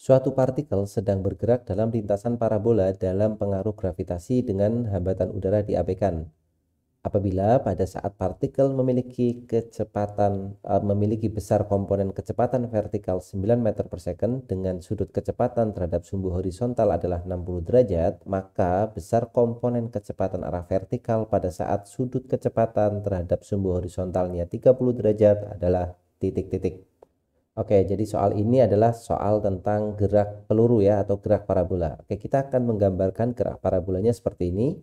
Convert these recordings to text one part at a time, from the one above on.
Suatu partikel sedang bergerak dalam lintasan parabola dalam pengaruh gravitasi dengan hambatan udara diabaikan. Apabila pada saat partikel memiliki besar komponen kecepatan vertikal 9 meter per second dengan sudut kecepatan terhadap sumbu horizontal adalah 60 derajat, maka besar komponen kecepatan arah vertikal pada saat sudut kecepatan terhadap sumbu horizontalnya 30 derajat adalah titik-titik. Oke, jadi soal ini adalah soal tentang gerak peluru ya, atau gerak parabola. Oke, kita akan menggambarkan gerak parabolanya seperti ini.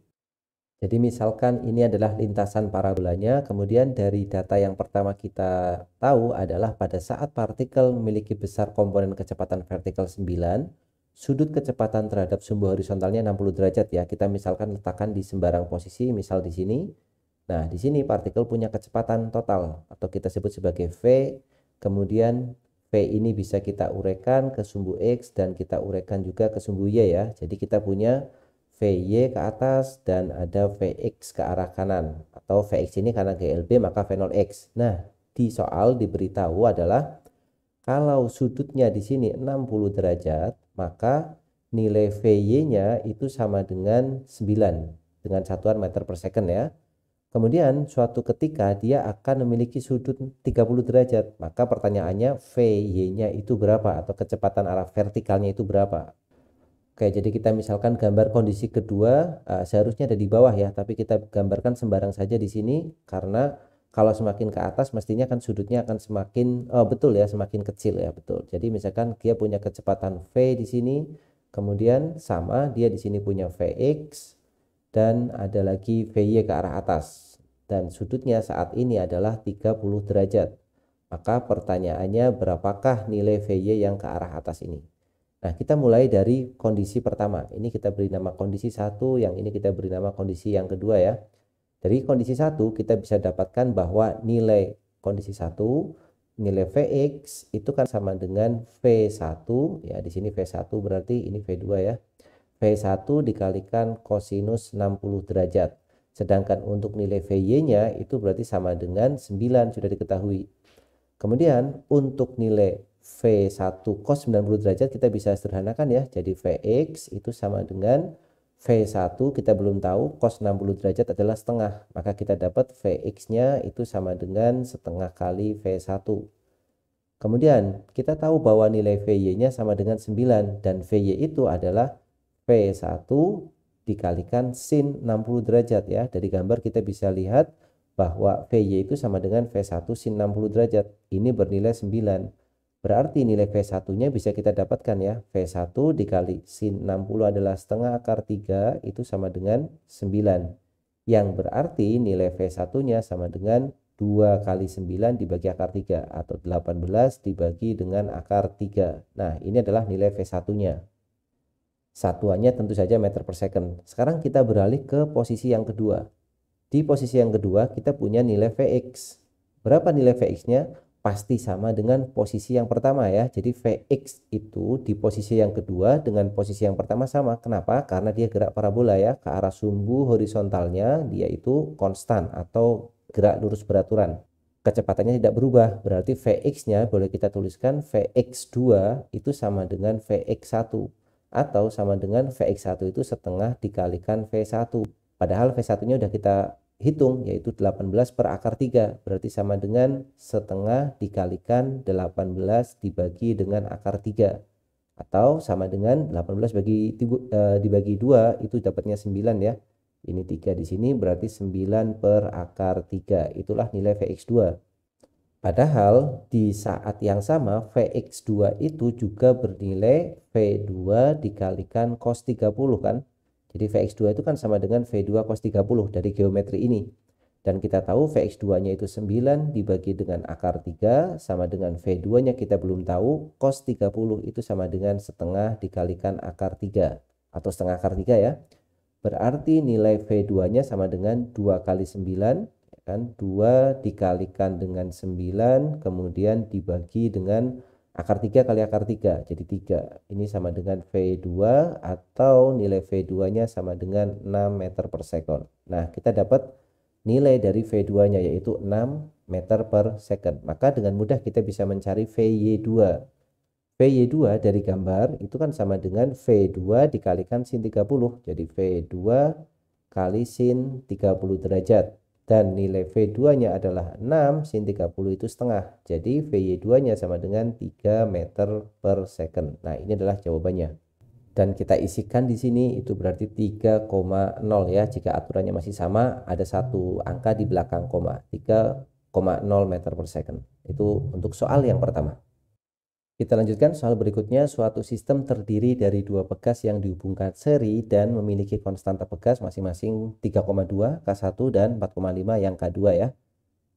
Jadi misalkan ini adalah lintasan parabolanya, kemudian dari data yang pertama kita tahu adalah pada saat partikel memiliki besar komponen kecepatan vertikal 9, sudut kecepatan terhadap sumbu horizontalnya 60 derajat ya. Kita misalkan letakkan di sembarang posisi, misal di sini. Nah, di sini partikel punya kecepatan total atau kita sebut sebagai V. Kemudian V ini bisa kita uraikan ke sumbu X dan kita uraikan juga ke sumbu Y ya. Jadi kita punya VY ke atas dan ada Vx ke arah kanan. Atau Vx ini karena GLB maka V0x. Nah, di soal diberitahu adalah kalau sudutnya di sini 60 derajat, maka nilai VY-nya itu sama dengan 9 dengan satuan meter per second ya. Kemudian suatu ketika dia akan memiliki sudut 30 derajat, maka pertanyaannya VY-nya itu berapa atau kecepatan arah vertikalnya itu berapa? Oke, jadi kita misalkan gambar kondisi kedua, seharusnya ada di bawah ya, tapi kita gambarkan sembarang saja di sini karena kalau semakin ke atas mestinya kan sudutnya akan semakin betul ya, semakin kecil ya, betul. Jadi misalkan dia punya kecepatan V di sini, kemudian sama dia di sini punya Vx dan ada lagi VY ke arah atas dan sudutnya saat ini adalah 30 derajat. Maka pertanyaannya berapakah nilai VY yang ke arah atas ini? Nah, kita mulai dari kondisi pertama. Ini kita beri nama kondisi 1, yang ini kita beri nama kondisi yang kedua ya. Dari kondisi 1 kita bisa dapatkan bahwa nilai kondisi 1, nilai Vx itu kan sama dengan V1 ya. Di sini V1 berarti ini V2 ya. V1 dikalikan kosinus 60 derajat. Sedangkan untuk nilai VY-nya itu berarti sama dengan 9, sudah diketahui. Kemudian untuk nilai V1 cos 90 derajat kita bisa sederhanakan ya. Jadi Vx itu sama dengan V1 kita belum tahu, cos 60 derajat adalah setengah. Maka kita dapat Vx-nya itu sama dengan setengah kali V1. Kemudian kita tahu bahwa nilai Vy-nya sama dengan 9 dan Vy itu adalah V1 dikalikan sin 60 derajat ya. Dari gambar kita bisa lihat bahwa Vy itu sama dengan V1 sin 60 derajat. Ini bernilai 9. Berarti nilai V1-nya bisa kita dapatkan ya. V1 dikali sin 60 adalah setengah akar 3 itu sama dengan 9. Yang berarti nilai V1-nya sama dengan 2 kali 9 dibagi akar 3 atau 18 dibagi dengan akar 3. Nah, ini adalah nilai V1-nya. Satuannya tentu saja meter per second. Sekarang kita beralih ke posisi yang kedua. Di posisi yang kedua kita punya nilai Vx. Berapa nilai Vx-nya? Pasti sama dengan posisi yang pertama ya. Jadi Vx itu di posisi yang kedua dengan posisi yang pertama sama. Kenapa? Karena dia gerak parabola ya. Ke arah sumbu horizontalnya dia itu konstan atau gerak lurus beraturan. Kecepatannya tidak berubah. Berarti Vx-nya boleh kita tuliskan Vx2 itu sama dengan Vx1. Atau sama dengan Vx1 itu setengah dikalikan V1. Padahal V1-nya udah kita hitung, yaitu 18 per akar 3. Berarti sama dengan setengah dikalikan 18 dibagi dengan akar 3. Atau sama dengan 18 dibagi 2, itu dapatnya 9 ya. Ini 3 di sini, berarti 9 per akar 3. Itulah nilai Vx2. Padahal di saat yang sama Vx2 itu juga bernilai V2 dikalikan cos 30 kan. Jadi Vx2 itu kan sama dengan V2 cos 30 dari geometri ini. Dan kita tahu Vx2-nya itu 9 dibagi dengan akar 3 sama dengan V2-nya kita belum tahu. Cos 30 itu sama dengan setengah dikalikan akar 3 atau setengah akar 3 ya. Berarti nilai V2-nya sama dengan 2 kali 9 kan, 2 dikalikan dengan 9 kemudian dibagi dengan akar 3 kali akar 3 jadi 3. Ini sama dengan V2 atau nilai V2-nya sama dengan 6 meter per second. Nah, kita dapat nilai dari V2-nya yaitu 6 meter per second. Maka dengan mudah kita bisa mencari VY2. VY2 dari gambar itu kan sama dengan V2 dikalikan sin 30. Jadi V2 kali sin 30 derajat. Dan nilai V2-nya adalah 6, sin 30 itu setengah. Jadi VY2-nya sama dengan 3 meter per second. Nah, ini adalah jawabannya. Dan kita isikan di sini itu berarti 3,0 ya. Jika aturannya masih sama, ada satu angka di belakang koma. 3,0 meter per second. Itu untuk soal yang pertama. Kita lanjutkan soal berikutnya. Suatu sistem terdiri dari dua pegas yang dihubungkan seri dan memiliki konstanta pegas masing-masing 3,2 K1 dan 4,5 yang K2 ya.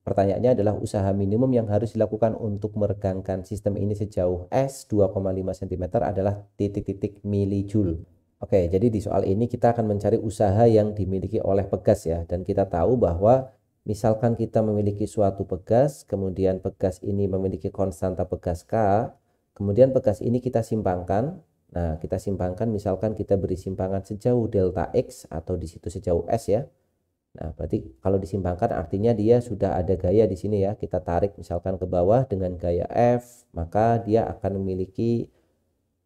Pertanyaannya adalah usaha minimum yang harus dilakukan untuk meregangkan sistem ini sejauh S 2,5 cm adalah titik-titik milijoule. Oke, jadi di soal ini kita akan mencari usaha yang dimiliki oleh pegas ya. Dan kita tahu bahwa misalkan kita memiliki suatu pegas, kemudian pegas ini memiliki konstanta pegas K, kemudian pegas ini kita simpangkan. Nah, kita simpangkan misalkan kita beri simpangan sejauh delta X atau di situ sejauh S ya. Nah, berarti kalau disimpangkan artinya dia sudah ada gaya di sini ya. Kita tarik misalkan ke bawah dengan gaya F, maka dia akan memiliki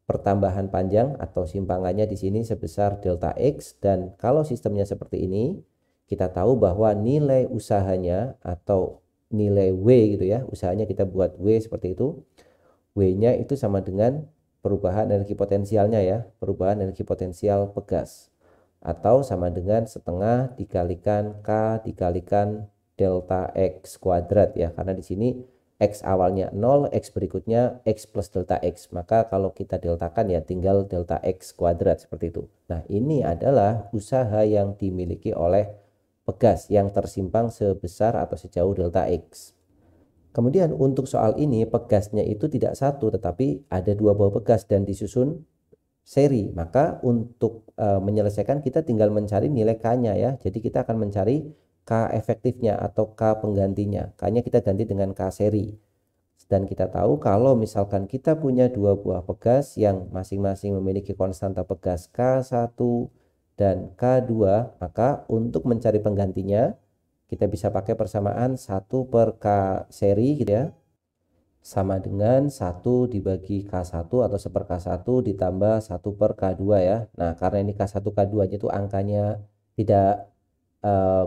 pertambahan panjang atau simpangannya di sini sebesar delta X. Dan kalau sistemnya seperti ini, kita tahu bahwa nilai usahanya atau nilai W gitu ya, usahanya kita buat W seperti itu. W-nya itu sama dengan perubahan energi potensialnya ya, perubahan energi potensial pegas. Atau sama dengan setengah dikalikan K dikalikan delta X kuadrat ya. Karena di sini X awalnya 0, X berikutnya X plus delta X. Maka kalau kita deltakan ya tinggal delta X kuadrat seperti itu. Nah, ini adalah usaha yang dimiliki oleh pegas yang tersimpang sebesar atau sejauh delta X. Kemudian untuk soal ini pegasnya itu tidak satu tetapi ada dua buah pegas dan disusun seri. Maka untuk menyelesaikan kita tinggal mencari nilai K-nya ya. Jadi kita akan mencari K efektifnya atau K penggantinya. K-nya kita ganti dengan K seri. Dan kita tahu kalau misalkan kita punya dua buah pegas yang masing-masing memiliki konstanta pegas K1 dan K2, maka untuk mencari penggantinya kita bisa pakai persamaan 1 per K seri gitu ya, sama dengan 1 dibagi K1 atau 1 per K1 ditambah 1 per K2 ya. Nah, karena ini K1 K2 nya itu angkanya tidak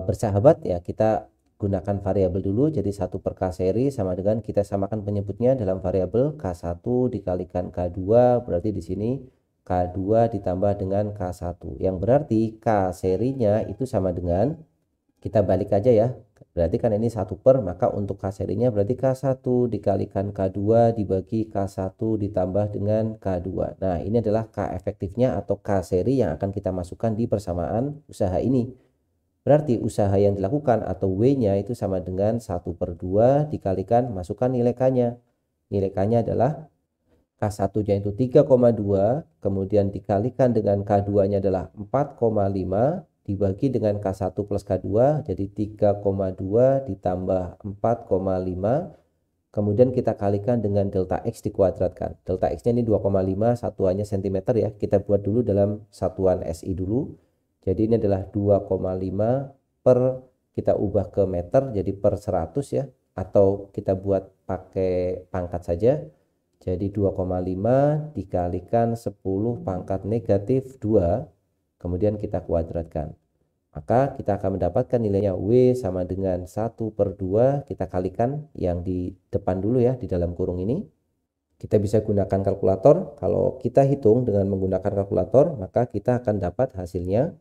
bersahabat ya, kita gunakan variabel dulu. Jadi 1 per K seri sama dengan kita samakan penyebutnya dalam variabel K1 dikalikan K2, berarti di sini K2 ditambah dengan K1 yang berarti K serinya itu sama dengan, kita balik aja ya. Berarti kan ini 1 per, maka untuk K serinya berarti K1 dikalikan K2 dibagi K1 ditambah dengan K2. Nah, ini adalah K efektifnya atau K seri yang akan kita masukkan di persamaan usaha ini. Berarti usaha yang dilakukan atau W-nya itu sama dengan 1 per 2 dikalikan, masukkan nilai K-nya. Nilai K-nya adalah K1-nya itu 3,2, kemudian dikalikan dengan K2-nya adalah 4,5, dibagi dengan K1 plus K2 jadi 3,2 ditambah 4,5, kemudian kita kalikan dengan delta X dikuadratkan. Delta X nya ini 2,5, satuannya cm ya, kita buat dulu dalam satuan SI dulu. Jadi ini adalah 2,5 per, kita ubah ke meter jadi per 100 ya, atau kita buat pakai pangkat saja. Jadi 2,5 dikalikan 10 pangkat negatif 2, kemudian kita kuadratkan. Maka kita akan mendapatkan nilainya W sama dengan 1 per 2. Kita kalikan yang di depan dulu ya, di dalam kurung ini. Kita bisa gunakan kalkulator. Kalau kita hitung dengan menggunakan kalkulator, maka kita akan dapat hasilnya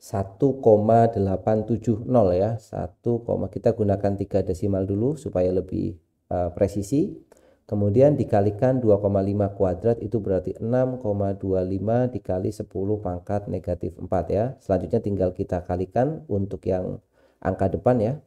1,870 ya. Kita gunakan 3 desimal dulu supaya lebih presisi. Kemudian dikalikan 2,5 kuadrat itu berarti 6,25 dikali 10 pangkat negatif 4 ya. Selanjutnya tinggal kita kalikan untuk yang angka depan ya.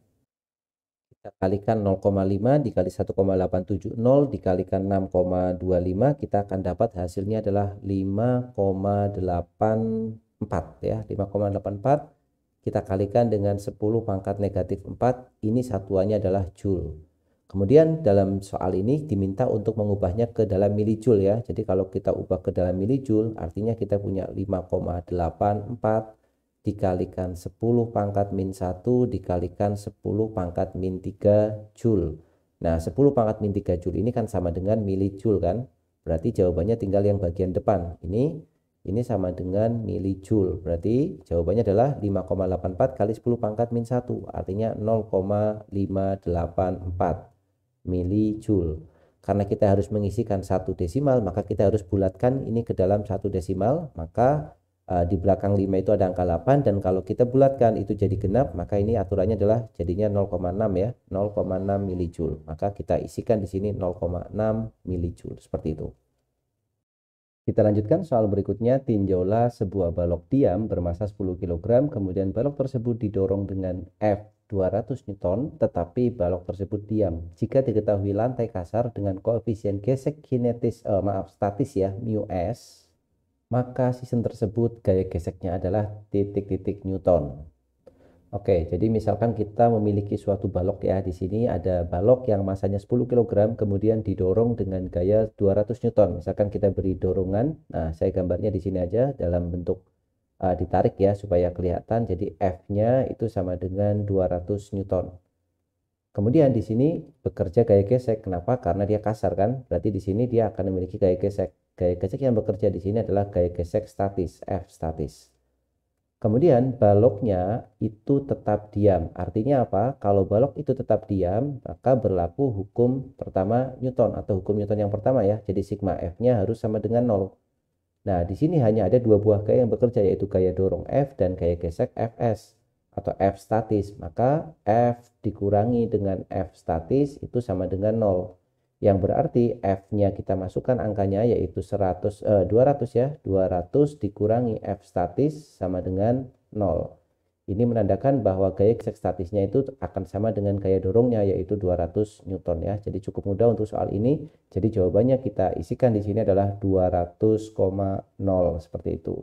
Kita kalikan 0,5 dikali 1,870 dikalikan 6,25, kita akan dapat hasilnya adalah 5,84 ya. 5,84 kita kalikan dengan 10 pangkat negatif 4, ini satuannya adalah joule. Kemudian dalam soal ini diminta untuk mengubahnya ke dalam milijoule ya. Jadi kalau kita ubah ke dalam milijoule artinya kita punya 5,84 dikalikan 10 pangkat min 1 dikalikan 10 pangkat min 3 joule. Nah, 10 pangkat min 3 joule ini kan sama dengan milijoule kan. Berarti jawabannya tinggal yang bagian depan. Ini sama dengan milijoule. Berarti jawabannya adalah 5,84 kali 10 pangkat min 1. Artinya 0,584 milijoule. Karena kita harus mengisikan satu desimal, maka kita harus bulatkan ini ke dalam satu desimal. Maka di belakang 5 itu ada angka 8, dan kalau kita bulatkan itu jadi genap, maka ini aturannya adalah jadinya 0,6 ya, 0,6 milijoule. Maka kita isikan di sini 0,6 milijoule seperti itu. Kita lanjutkan soal berikutnya. Tinjaulah sebuah balok diam bermasa 10 kg, kemudian balok tersebut didorong dengan F 200 Newton, tetapi balok tersebut diam. Jika diketahui lantai kasar dengan koefisien gesek statis ya, mu s, maka sistem tersebut gaya geseknya adalah titik-titik Newton. Oke, jadi misalkan kita memiliki suatu balok ya, di sini ada balok yang masanya 10 kg kemudian didorong dengan gaya 200 Newton. Misalkan kita beri dorongan, nah saya gambarnya di sini aja dalam bentuk ditarik ya supaya kelihatan. Jadi F-nya itu sama dengan 200 Newton. Kemudian di sini bekerja gaya gesek. Kenapa? Karena dia kasar kan? Berarti di sini dia akan memiliki gaya gesek. Gaya gesek yang bekerja di sini adalah gaya gesek statis, F statis. Kemudian baloknya itu tetap diam. Artinya apa? Kalau balok itu tetap diam, maka berlaku hukum pertama Newton atau hukum Newton yang pertama ya. Jadi sigma F-nya harus sama dengan 0. Nah, di sini hanya ada dua buah gaya yang bekerja, yaitu gaya dorong F dan gaya gesek Fs atau F statis. Maka F dikurangi dengan F statis itu sama dengan 0. Yang berarti F-nya kita masukkan angkanya yaitu 200 ya. 200 dikurangi F statis sama dengan 0. Ini menandakan bahwa gaya gesek statisnya itu akan sama dengan gaya dorongnya yaitu 200 Newton ya. Jadi cukup mudah untuk soal ini. Jadi jawabannya kita isikan di sini adalah 200,0 seperti itu.